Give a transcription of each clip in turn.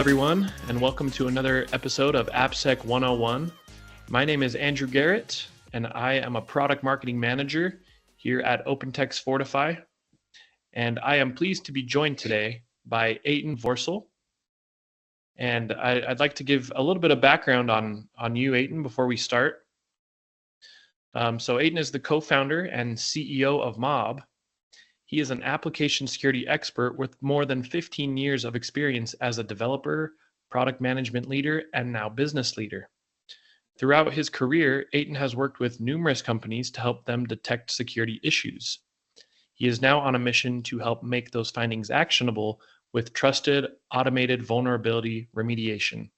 everyone, and welcome to another episode of AppSec 101. My name is Andrew Garrett, and I am a product marketing manager here at OpenText Fortify. And I am pleased to be joined today by Eitan Worcel. And I'd like to give a little bit of background on you, Eitan, before we start. So Eitan is the co-founder and CEO of Mobb. He is an application security expert with more than 15 years of experience as a developer, product management leader, and now business leader. Throughout his career, Eitan has worked with numerous companies to help them detect security issues. He is now on a mission to help make those findings actionable with trusted, automated vulnerability remediation.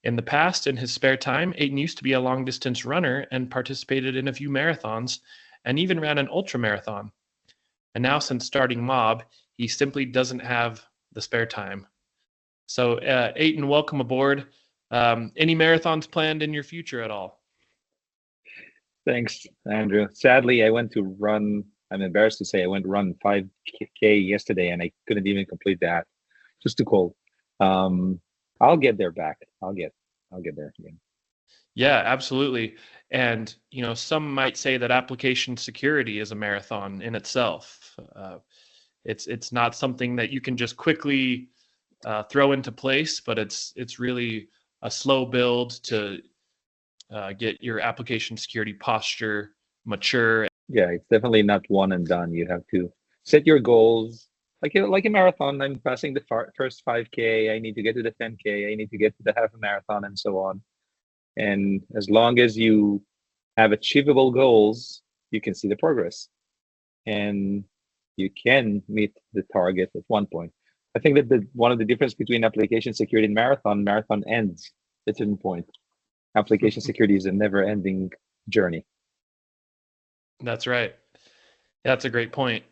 In the past, in his spare time, Eitan used to be a long-distance runner and participated in a few marathons and even ran an ultra-marathon. And now, since starting Mobb, he simply doesn't have the spare time. So, Eitan, welcome aboard. Any marathons planned in your future at all? Thanks, Andrew. Sadly, I went to run. I'm embarrassed to say I went to run 5K yesterday, and I couldn't even complete that. Just too cold. I'll get there back. I'll get there again. Yeah, absolutely. And some might say that application security is a marathon in itself. It's not something that you can just quickly throw into place, but it's really a slow build to get your application security posture mature. Yeah, it's definitely not one and done. You have to set your goals. Like a marathon, I'm passing the first 5K. I need to get to the 10K. I need to get to the half a marathon, and so on. And as long as you have achievable goals, you can see the progress, and you can meet the target at one point. I think that one of the difference between application security and marathon ends at a certain point. Application security is a never-ending journey. That's right. That's a great point.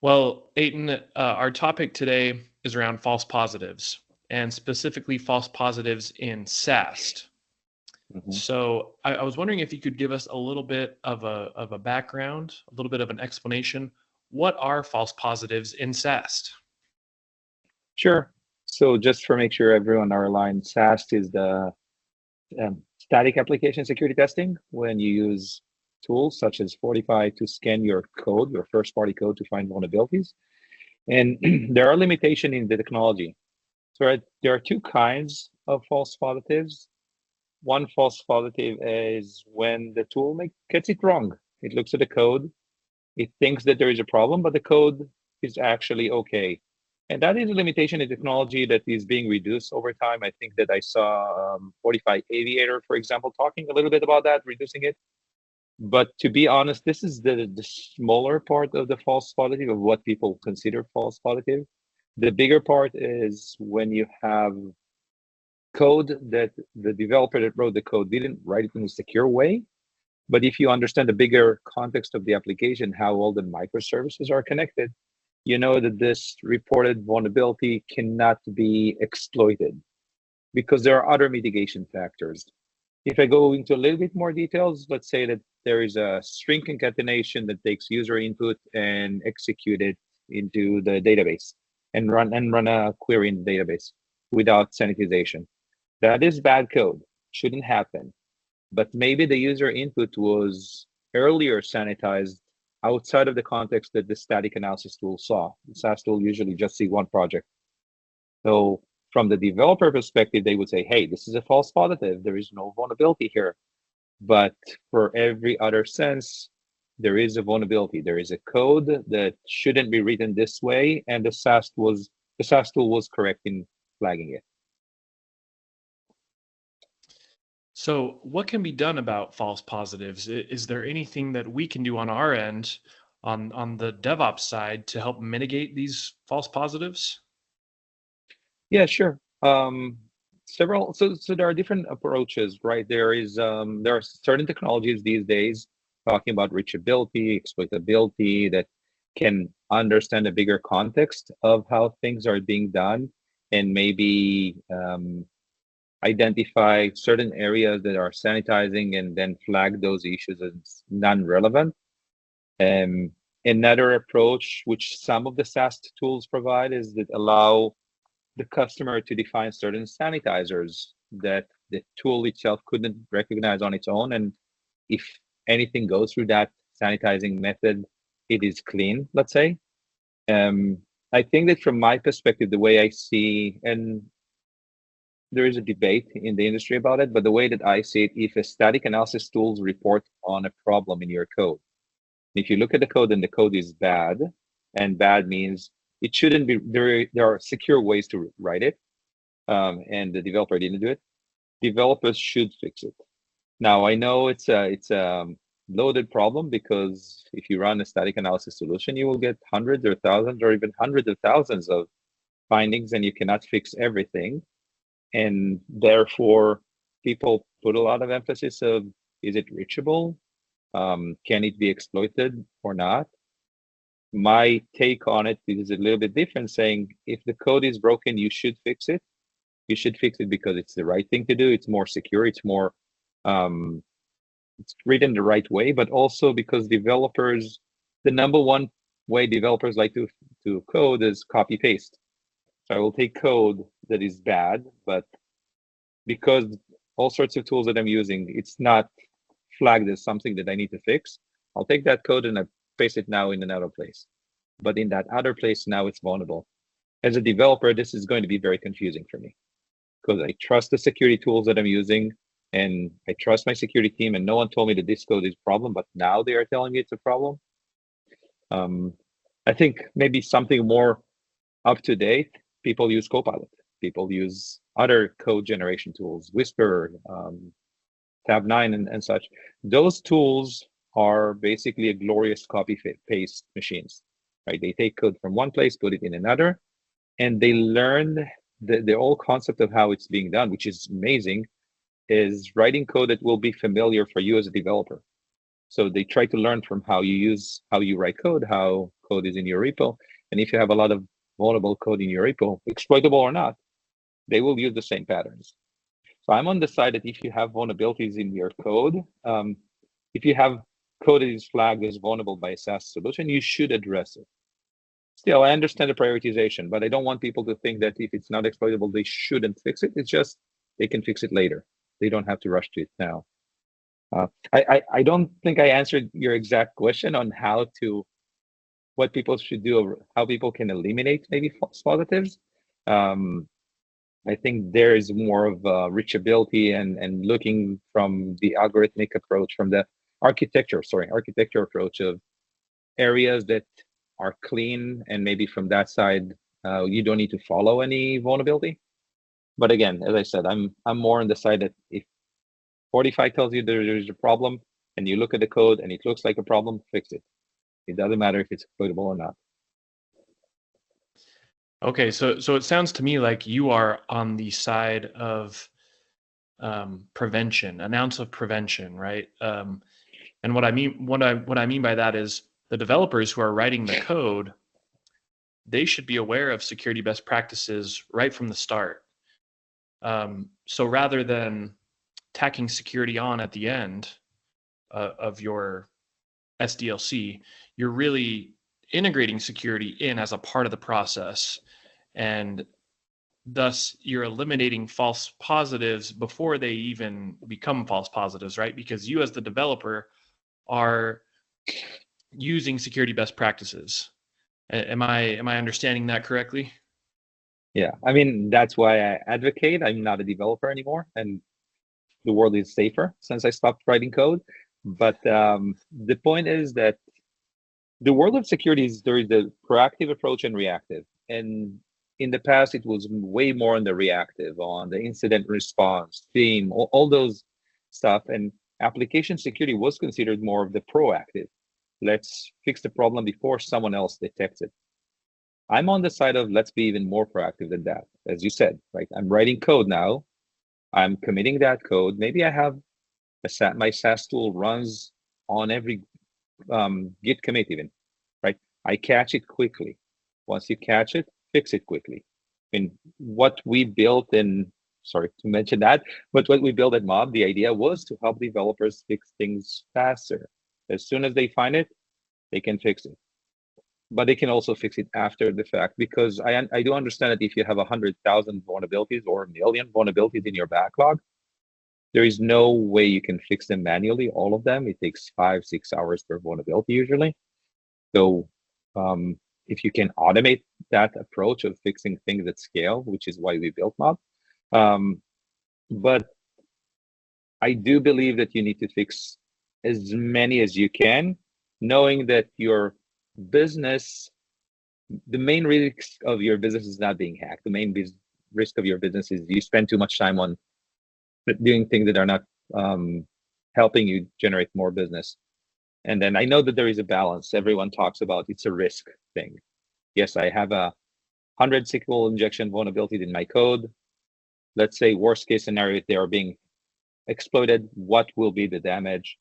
Well, Eitan, our topic today is around false positives, and specifically false positives in SAST. Mm-hmm. So I was wondering if you could give us a little bit of a background, a little bit of an explanation. What are false positives in SAST? Sure. So just for make sure everyone are aligned, SAST is the static application security testing, when you use tools such as Fortify to scan your code, your first-party code, to find vulnerabilities. And there are limitations in the technology. So there are two kinds of false positives. One false positive is when the tool gets it wrong. It looks at the code, it thinks that there is a problem, but the code is actually okay. And that is a limitation in technology that is being reduced over time. I think that I saw Fortify Aviator, for example, talking a little bit about that, reducing it. But to be honest, this is the smaller part of the false positive, of what people consider false positive. The bigger part is when you have code that the developer that wrote the code didn't write it in a secure way. But if you understand the bigger context of the application, how all the microservices are connected, you know that this reported vulnerability cannot be exploited because there are other mitigation factors. If I go into a little bit more details, let's say that there is a string concatenation that takes user input and execute it into the database and run a query in the database without sanitization. That is bad code, shouldn't happen. But maybe the user input was earlier sanitized outside of the context that the static analysis tool saw. The SAST tool usually just see one project. So from the developer perspective, they would say, hey, this is a false positive. There is no vulnerability here. But for every other sense, there is a vulnerability. There is a code that shouldn't be written this way, and the SAST tool was correct in flagging it. So what can be done about false positives? Is there anything that we can do on our end, on the DevOps side, to help mitigate these false positives? Yeah, sure. Several. So there are different approaches, right? There are certain technologies these days talking about reachability, exploitability, that can understand a bigger context of how things are being done, and maybe identify certain areas that are sanitizing and then flag those issues as non-relevant. Another approach, which some of the SAST tools provide, is that allow the customer to define certain sanitizers that the tool itself couldn't recognize on its own. And if anything goes through that sanitizing method, it is clean, let's say. I think that from my perspective, the way I see, and there is a debate in the industry about it, but the way that I see it, if a static analysis tools report on a problem in your code, if you look at the code and the code is bad, and bad means it shouldn't be, there are secure ways to write it, and the developer didn't do it, developers should fix it. Now, I know it's a loaded problem, because if you run a static analysis solution, you will get hundreds or thousands or even hundreds of thousands of findings, and you cannot fix everything. And therefore, people put a lot of emphasis of, is it reachable? Can it be exploited or not? My take on it is a little bit different, saying if the code is broken, you should fix it. You should fix it because it's the right thing to do. It's more secure. It's more, it's written the right way, but also because developers, the number one way developers like to code is copy paste. So I will take code that is bad, but because all sorts of tools that I'm using, it's not flagged as something that I need to fix, I'll take that code and I paste it now in another place. But in that other place, now it's vulnerable. As a developer, this is going to be very confusing for me, because I trust the security tools that I'm using, and I trust my security team, and no one told me that this code is a problem, but now they are telling me it's a problem. I think maybe something more up to date, people use Copilot. People use other code generation tools, Whisper, Tab9, and such. Those tools are basically a glorious copy paste machines, right? They take code from one place, put it in another, and they learn the whole concept of how it's being done, which is amazing, is writing code that will be familiar for you as a developer. So they try to learn from how you write code, how code is in your repo. And if you have a lot of vulnerable code in your repo, exploitable or not, they will use the same patterns. So I'm on the side that if you have vulnerabilities in your code, if you have code that is flagged as vulnerable by a SAST solution, you should address it. Still, I understand the prioritization, but I don't want people to think that if it's not exploitable, they shouldn't fix it. It's just they can fix it later. They don't have to rush to it now. I don't think I answered your exact question on what people should do, or how people can eliminate maybe false positives. I think there is more of reachability and looking from the algorithmic approach, from the architecture approach of areas that are clean, and maybe from that side, you don't need to follow any vulnerability. But again, as I said, I'm more on the side that if Fortify tells you there's a problem, and you look at the code and it looks like a problem, fix it. It doesn't matter if it's exploitable or not. Okay, so it sounds to me like you are on the side of prevention, an ounce of prevention, right? And what I mean by that is the developers who are writing the code, they should be aware of security best practices right from the start. So rather than tacking security on at the end of your SDLC, you're really integrating security in as a part of the process, and thus you're eliminating false positives before they even become false positives, right? Because you as the developer are using security best practices. Am I understanding that correctly? Yeah, I mean, that's why I advocate. I'm not a developer anymore, and the world is safer since I stopped writing code. But the point is that the world of security is, there is the proactive approach and reactive. And in the past, it was way more on the reactive, on the incident response, theme, all those stuff. And application security was considered more of the proactive. Let's fix the problem before someone else detects it. I'm on the side of let's be even more proactive than that. As you said, right? I'm writing code now. I'm committing that code. Maybe I have my SAST tool runs on every Git commit even, right? I catch it quickly. Once you catch it, fix it quickly. And what we built in, sorry to mention that, but what we built at Mobb, the idea was to help developers fix things faster. As soon as they find it, they can fix it. but they can also fix it after the fact, because I do understand that if you have 100,000 vulnerabilities or a million vulnerabilities in your backlog, there is no way you can fix them manually, all of them. It takes 5-6 hours per vulnerability usually. So if you can automate that approach of fixing things at scale, which is why we built Mob. But I do believe that you need to fix as many as you can, knowing that your business, the main risk of your business is not being hacked. The main risk of your business is you spend too much time on doing things that are not helping you generate more business. And then I know that there is a balance. Everyone talks about it's a risk thing. Yes, I have 100 SQL injection vulnerabilities in my code. Let's say worst case scenario, if they are being exploited, what will be the damage?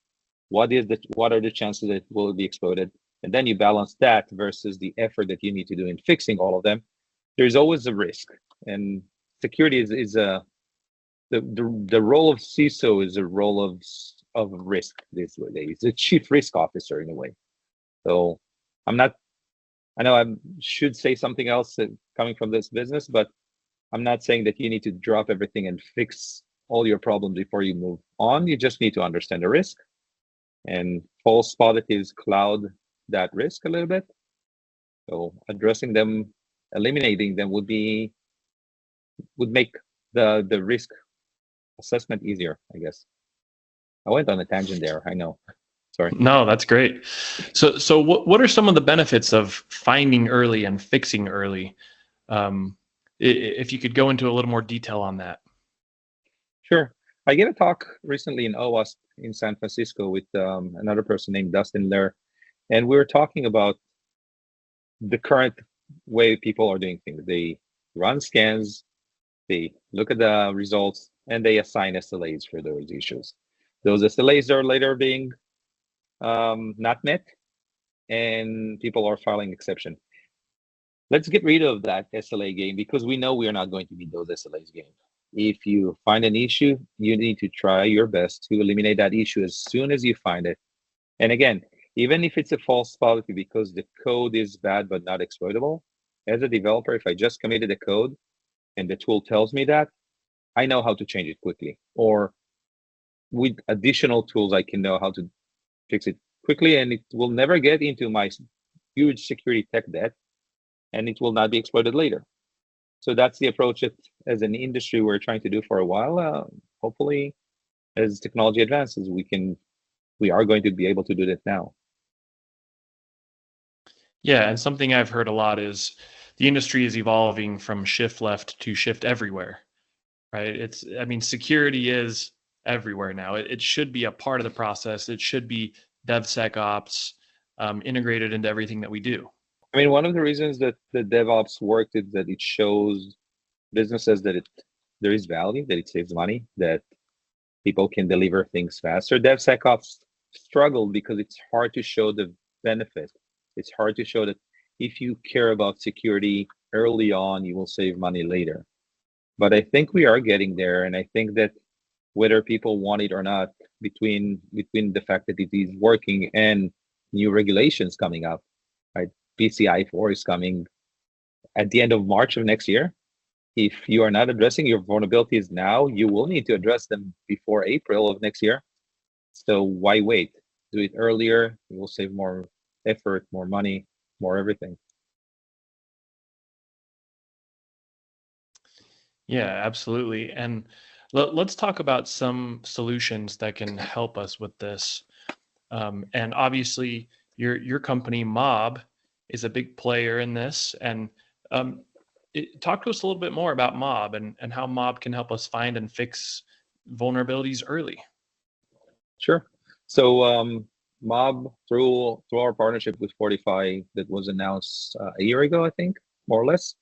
What are the chances that it will be exploited? And then you balance that versus the effort that you need to do in fixing all of them. There's always a risk, and security is the role of CISO is a role of risk these days. It's a chief risk officer in a way. So I know I should say something else coming from this business, but I'm not saying that you need to drop everything and fix all your problems before you move on. You just need to understand the risk, and false positives cloud that risk a little bit. So addressing them, eliminating them would make the risk assessment easier, I guess. I went on a tangent there, I know. Sorry. No, that's great. So what are some of the benefits of finding early and fixing early? If you could go into a little more detail on that. Sure. I gave a talk recently in OWASP in San Francisco with another person named Dustin Lair, and we were talking about the current way people are doing things. They run scans, they look at the results, and they assign SLAs for those issues. Those SLAs are later being not met, and people are filing exception. Let's get rid of that SLA game, because we know we are not going to beat those SLAs game. If you find an issue, you need to try your best to eliminate that issue as soon as you find it. And again, even if it's a false positive because the code is bad but not exploitable, as a developer, if I just committed a code and the tool tells me that, I know how to change it quickly. Or with additional tools, I can know how to fix it quickly, and it will never get into my huge security tech debt, and it will not be exploited later. So that's the approach that, as an industry, we're trying to do for a while. Hopefully, as technology advances, we are going to be able to do that now. Yeah, and something I've heard a lot is the industry is evolving from shift left to shift everywhere, right? I mean, security is everywhere now. It should be a part of the process. It should be DevSecOps integrated into everything that we do. I mean, one of the reasons that the DevOps worked is that it shows businesses that there is value, that it saves money, that people can deliver things faster. DevSecOps struggled because it's hard to show the benefit. It's hard to show that if you care about security early on, you will save money later. But I think we are getting there, and I think that whether people want it or not, between the fact that it is working and new regulations coming up, right? PCI 4 is coming at the end of March of next year. If you are not addressing your vulnerabilities now, you will need to address them before April of next year. So why wait? Do it earlier. You will save more effort, more money, more everything. Yeah, absolutely. And let's talk about some solutions that can help us with this. And obviously, your company Mobb is a big player in this. And talk to us a little bit more about Mobb and how Mobb can help us find and fix vulnerabilities early. Sure. So Mob, through our partnership with Fortify that was announced a year ago, I think, more or less,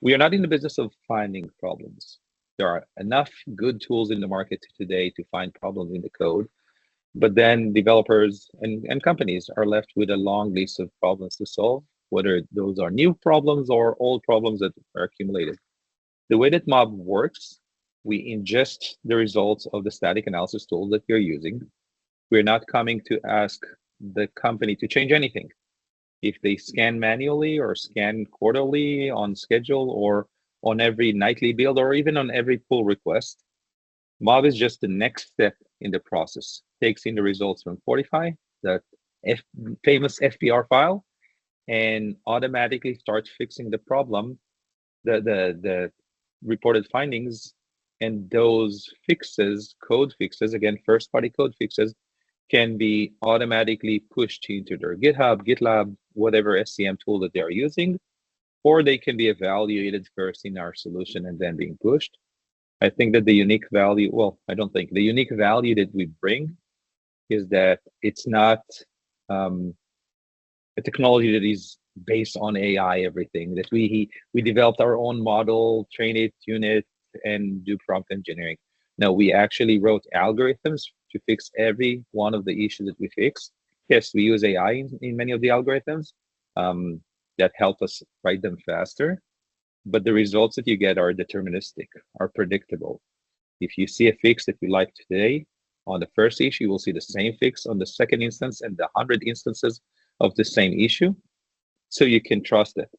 we are not in the business of finding problems. There are enough good tools in the market today to find problems in the code, but then developers and companies are left with a long list of problems to solve, whether those are new problems or old problems that are accumulated. The way that Mob works, we ingest the results of the static analysis tool that you're using. We're not coming to ask the company to change anything. if they scan manually or scan quarterly on schedule or on every nightly build or even on every pull request. Mob is just the next step in the process. Takes in the results from Fortify, the famous FPR file, and automatically starts fixing the problem, the reported findings, and those fixes, code fixes, again, first party code fixes, can be automatically pushed into their GitHub, GitLab, whatever SCM tool that they are using, or they can be evaluated first in our solution and then being pushed. I think that the unique value, well, I don't think, the unique value that we bring is that it's not a technology that is based on AI, everything, that we developed our own model, train it, tune it, and do prompt engineering. No, we actually wrote algorithms to fix every one of the issues that we fix. Yes, we use AI in many of the algorithms that help us write them faster, but the results that you get are deterministic, are predictable. If you see a fix that you like today, on the first issue, you will see the same fix on the second instance and the 100 instances of the same issue, so you can trust it.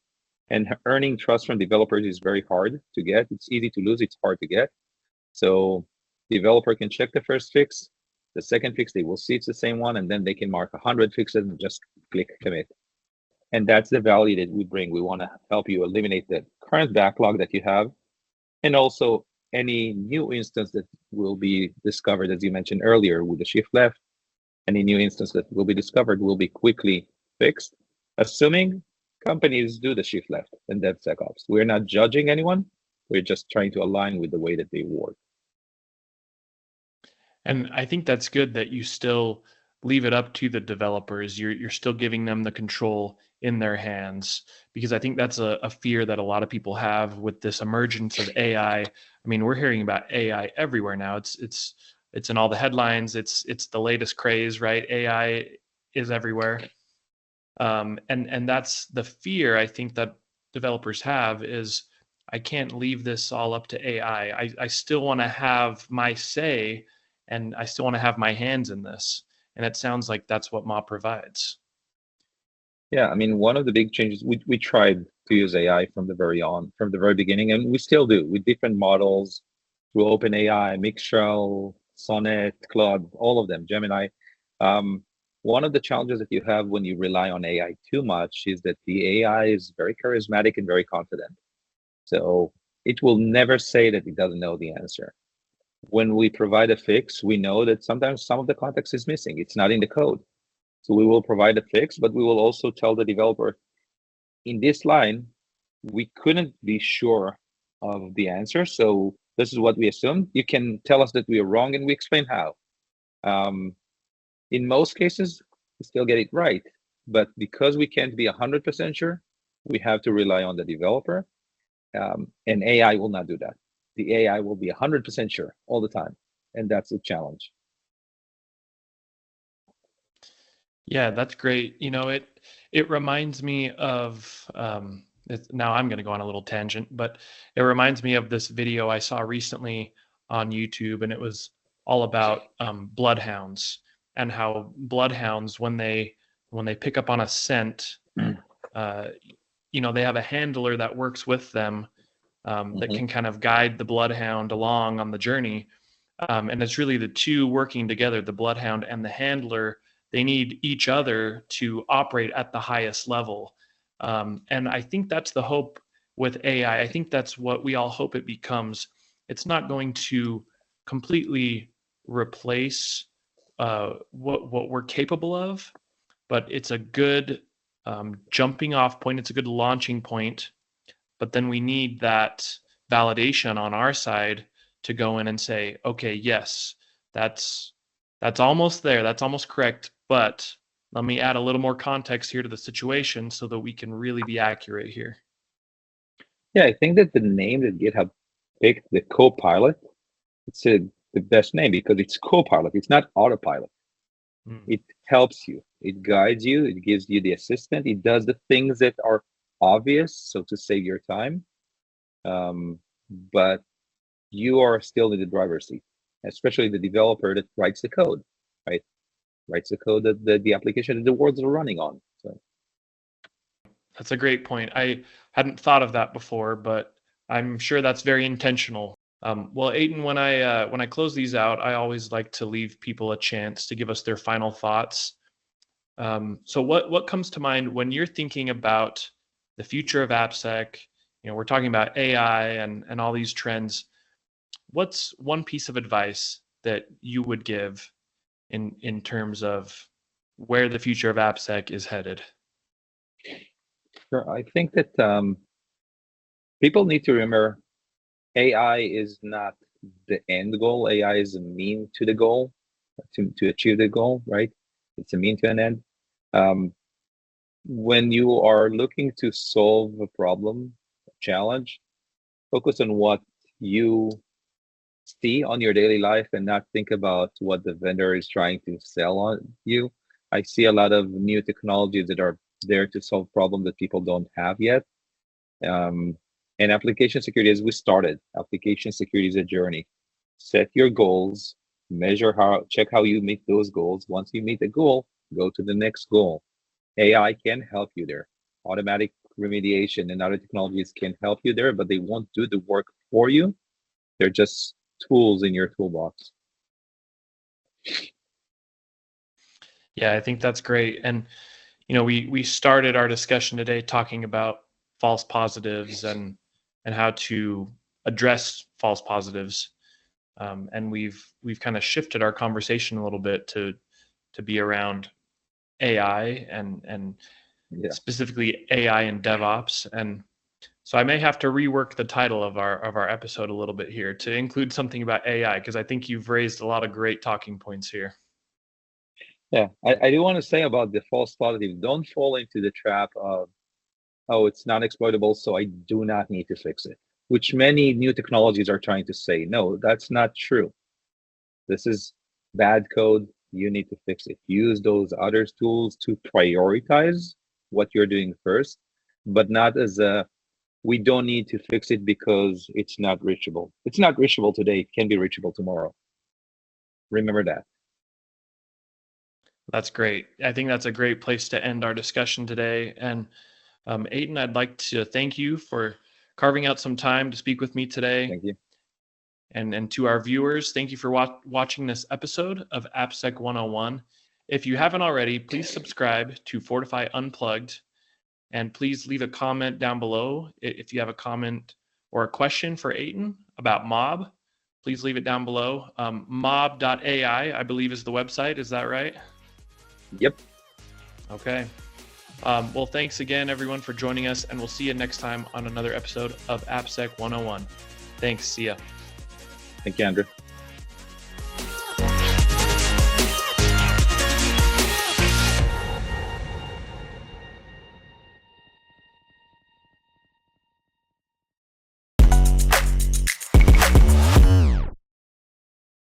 And earning trust from developers is very hard to get. It's easy to lose, it's hard to get. So developer can check the first fix, the second fix, they will see it's the same one, and then they can mark 100 fixes and just click commit. And that's the value that we bring. We want to help you eliminate the current backlog that you have, and also any new instance that will be discovered, as you mentioned earlier, with the shift left. Any new instance that will be discovered will be quickly fixed, assuming companies do the shift left and DevSecOps. We're not judging anyone. We're just trying to align with the way that they work. And I think that's good that you still leave it up to the developers. You're still giving them the control in their hands, because I think that's a fear that a lot of people have with this emergence of AI. I mean, we're hearing about AI everywhere now. It's in all the headlines. It's the latest craze, right? AI is everywhere. And that's the fear I think that developers have is, I can't leave this all up to AI. I still want to have my say, and I still want to have my hands in this. And it sounds like that's what Mob provides. Yeah, I mean, one of the big changes, we tried to use AI from the very beginning, and we still do with different models through OpenAI, Mixtral, Sonnet, Claude, all of them, Gemini. One of the challenges that you have when you rely on AI too much is that the AI is very charismatic and very confident. So it will never say that it doesn't know the answer. When we provide a fix, we know that sometimes some of the context is missing. It's not in the code. So we will provide a fix, but we will also tell the developer, in this line, we couldn't be sure of the answer. So this is what we assumed. You can tell us that we are wrong, and we explain how. In most cases, we still get it right. But because we can't be 100% sure, we have to rely on the developer. And AI will not do that. The AI will be 100% sure all the time. And that's a challenge. Yeah, that's great. It reminds me of now I'm going to go on a little tangent, but it reminds me of this video I saw recently on YouTube, and it was all about bloodhounds, and how bloodhounds, when they pick up on a scent, they have a handler that works with them, that can kind of guide the bloodhound along on the journey. And it's really the two working together, the bloodhound and the handler. They need each other to operate at the highest level. And I think that's the hope with AI. I think that's what we all hope it becomes. It's not going to completely replace what we're capable of, but it's a good jumping off point. It's a good launching point. But then we need that validation on our side to go in and say, okay, yes, that's almost there. That's almost correct. But let me add a little more context here to the situation so that we can really be accurate here. Yeah, I think that the name that GitHub picked, the Copilot, it's the best name because it's Copilot. It's not autopilot. It helps you. It guides you. It gives you the assistant. It does the things that are obvious, so to save your time. But you are still in the driver's seat, especially the developer that writes the code, right? Writes the code that the application that the worlds are running on. So That's a great point. I hadn't thought of that before, but I'm sure that's very intentional. Well, Eitan, when I close these out, I always like to leave people a chance to give us their final thoughts. So what comes to mind when you're thinking about the future of AppSec? We're talking about AI and all these trends. What's one piece of advice that you would give in terms of where the future of AppSec is headed? Sure. I think that people need to remember AI is not the end goal. AI is a mean to the goal, to achieve the goal, right? It's a mean to an end. When you are looking to solve a problem, a challenge, focus on what you see on your daily life and not think about what the vendor is trying to sell on you. I see a lot of new technologies that are there to solve problems that people don't have yet. And application security, as we started, application security is a journey. Set your goals, check how you meet those goals. Once you meet the goal, go to the next goal. AI can help you there. Automatic remediation and other technologies can help you there, but they won't do the work for you. They're just tools in your toolbox. Yeah, I think that's great. And we started our discussion today talking about false positives and how to address false positives. And we've kind of shifted our conversation a little bit to be around AI and specifically AI and DevOps. And so I may have to rework the title of our episode a little bit here to include something about AI, because I think you've raised a lot of great talking points here. Yeah, I do want to say about the false positive, don't fall into the trap of, oh, it's not exploitable, so I do not need to fix it, which many new technologies are trying to say. No, that's not true. This is bad code. You need to fix it. Use those other tools to prioritize what you're doing first, but not as a, we don't need to fix it because it's not reachable. It's not reachable today. It can be reachable tomorrow. Remember that. That's great. I think that's a great place to end our discussion today. And Eitan, I'd like to thank you for carving out some time to speak with me today. Thank you. And to our viewers, thank you for watching this episode of AppSec 101. If you haven't already, please subscribe to Fortify Unplugged, and please leave a comment down below. If you have a comment or a question for Eitan about Mobb, please leave it down below. Mobb.ai, I believe, is the website. Is that right? Yep. Okay. Well, thanks again, everyone, for joining us, and we'll see you next time on another episode of AppSec 101. Thanks. See ya. Thank you, Andrew.